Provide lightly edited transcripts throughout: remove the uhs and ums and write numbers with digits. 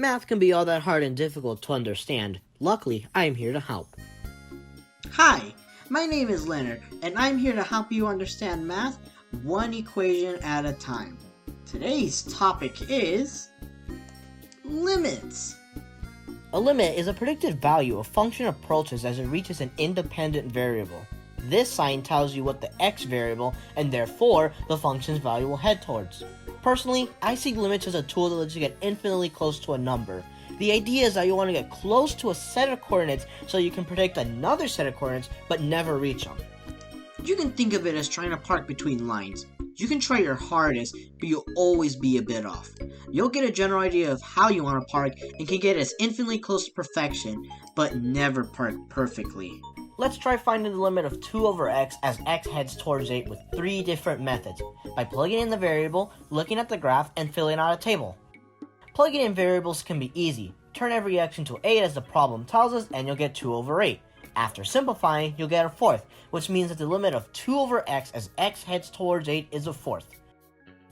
Math can be all that hard and difficult to understand. Luckily, I am here to help. Hi, my name is Lenard, and I'm here to help you understand math one equation at a time. Today's topic is limits. A limit is a predicted value a function approaches as it reaches an independent variable. This sign tells you what the x variable, and therefore the function's value will head towards. Personally, I see limits as a tool that lets you get infinitely close to a number. The idea is that you want to get close to a set of coordinates so you can predict another set of coordinates but never reach them. You can think of it as trying to park between lines. You can try your hardest, but you'll always be a bit off. You'll get a general idea of how you want to park and can get as infinitely close to perfection, but never park perfectly. Let's try finding the limit of 2 over x as x heads towards 8 with 3 different methods, by plugging in the variable, looking at the graph, and filling out a table. Plugging in variables can be easy. Turn every x into 8 as the problem tells us, and you'll get 2 over 8. After simplifying, you'll get a fourth, which means that the limit of 2 over x as x heads towards 8 is a fourth.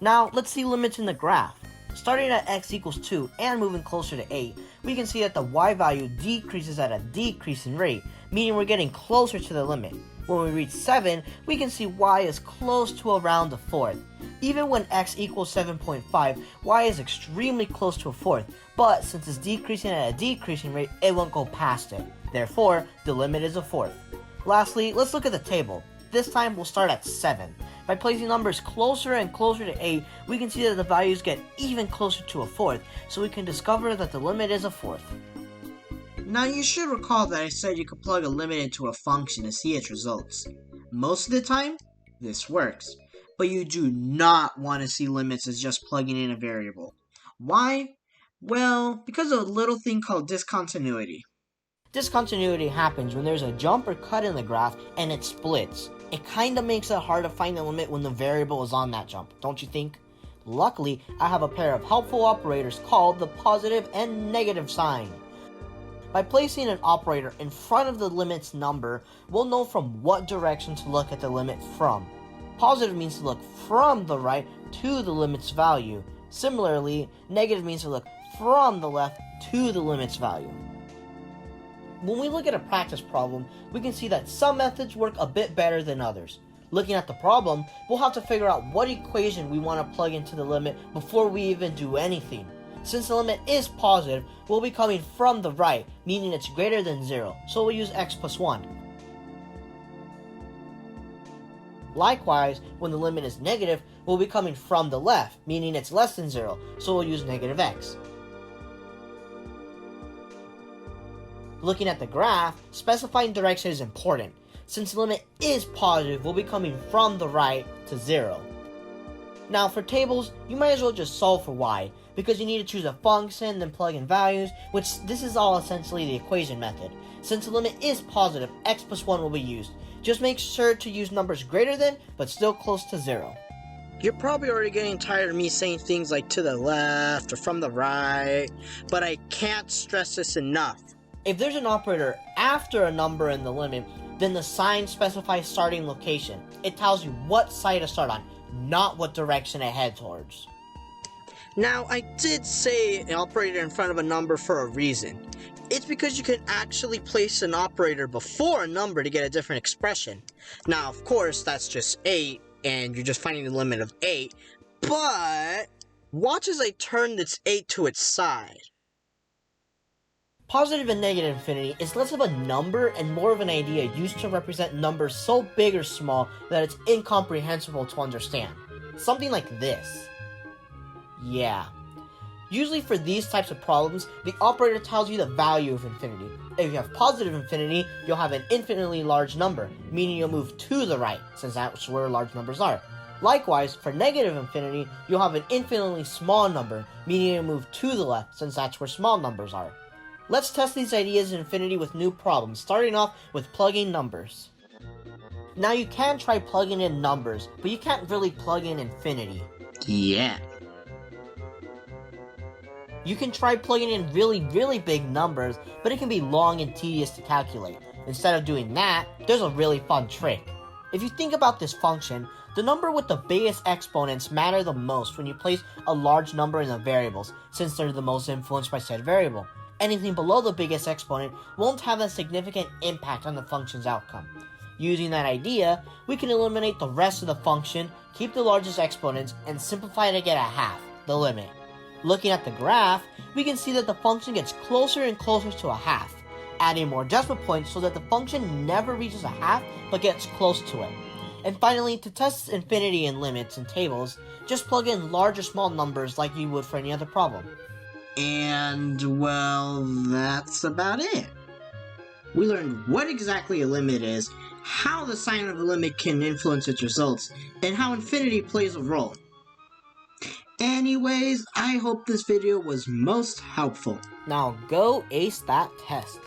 Now, let's see limits in the graph. Starting at x equals 2 and moving closer to 8, we can see that the y value decreases at a decreasing rate, meaning we're getting closer to the limit. When we reach 7, we can see y is close to around a fourth. Even when x equals 7.5, y is extremely close to a fourth, but since it's decreasing at a decreasing rate, it won't go past it. Therefore, the limit is a fourth. Lastly, let's look at the table. This time we'll start at 7. By placing numbers closer and closer to 8, we can see that the values get even closer to a fourth, so we can discover that the limit is a fourth. Now you should recall that I said you could plug a limit into a function to see its results. Most of the time, this works. But you do not want to see limits as just plugging in a variable. Why? Well, because of a little thing called discontinuity. Discontinuity happens when there's a jump or cut in the graph and it splits. It kinda makes it hard to find the limit when the variable is on that jump, don't you think? Luckily, I have a pair of helpful operators called the positive and negative sign. By placing an operator in front of the limit's number, we'll know from what direction to look at the limit from. Positive means to look from the right to the limit's value. Similarly, negative means to look from the left to the limit's value. When we look at a practice problem, we can see that some methods work a bit better than others. Looking at the problem, we'll have to figure out what equation we want to plug into the limit before we even do anything. Since the limit is positive, we'll be coming from the right, meaning it's greater than 0, so we'll use x plus 1. Likewise, when the limit is negative, we'll be coming from the left, meaning it's less than 0, so we'll use negative x. Looking at the graph, specifying direction is important. Since the limit is positive, we'll be coming from the right to 0. Now for tables, you might as well just solve for y, because you need to choose a function, then plug in values, which this is all essentially the equation method. Since the limit is positive, x plus 1 will be used. Just make sure to use numbers greater than, but still close to 0. You're probably already getting tired of me saying things like to the left or from the right, but I can't stress this enough. If there's an operator after a number in the limit, then the sign specifies starting location. It tells you what side to start on, not what direction to head towards. Now, I did say an operator in front of a number for a reason. It's because you can actually place an operator before a number to get a different expression. Now, of course, that's just 8, and you're just finding the limit of 8, but watch as I turn this 8 to its side. Positive and negative infinity is less of a number and more of an idea used to represent numbers so big or small that it's incomprehensible to understand. Something like this. Yeah. Usually for these types of problems, the operator tells you the value of infinity. If you have positive infinity, you'll have an infinitely large number, meaning you'll move to the right, since that's where large numbers are. Likewise, for negative infinity, you'll have an infinitely small number, meaning you'll move to the left, since that's where small numbers are. Let's test these ideas in infinity with new problems, starting off with plugging numbers. Now you can try plugging in numbers, but you can't really plug in infinity. Yeah. You can try plugging in really big numbers, but it can be long and tedious to calculate. Instead of doing that, there's a really fun trick. If you think about this function, the number with the biggest exponents matter the most when you place a large number in the variables, since they're the most influenced by said variable. Anything below the biggest exponent won't have a significant impact on the function's outcome. Using that idea, we can eliminate the rest of the function, keep the largest exponents, and simplify to get a half, the limit. Looking at the graph, we can see that the function gets closer and closer to a half, adding more decimal points so that the function never reaches a half but gets close to it. And finally, to test infinity in limits and tables, just plug in large or small numbers like you would for any other problem. And, well, that's about it. We learned what exactly a limit is, how the sign of a limit can influence its results, and how infinity plays a role. Anyways, I hope this video was most helpful. Now go ace that test.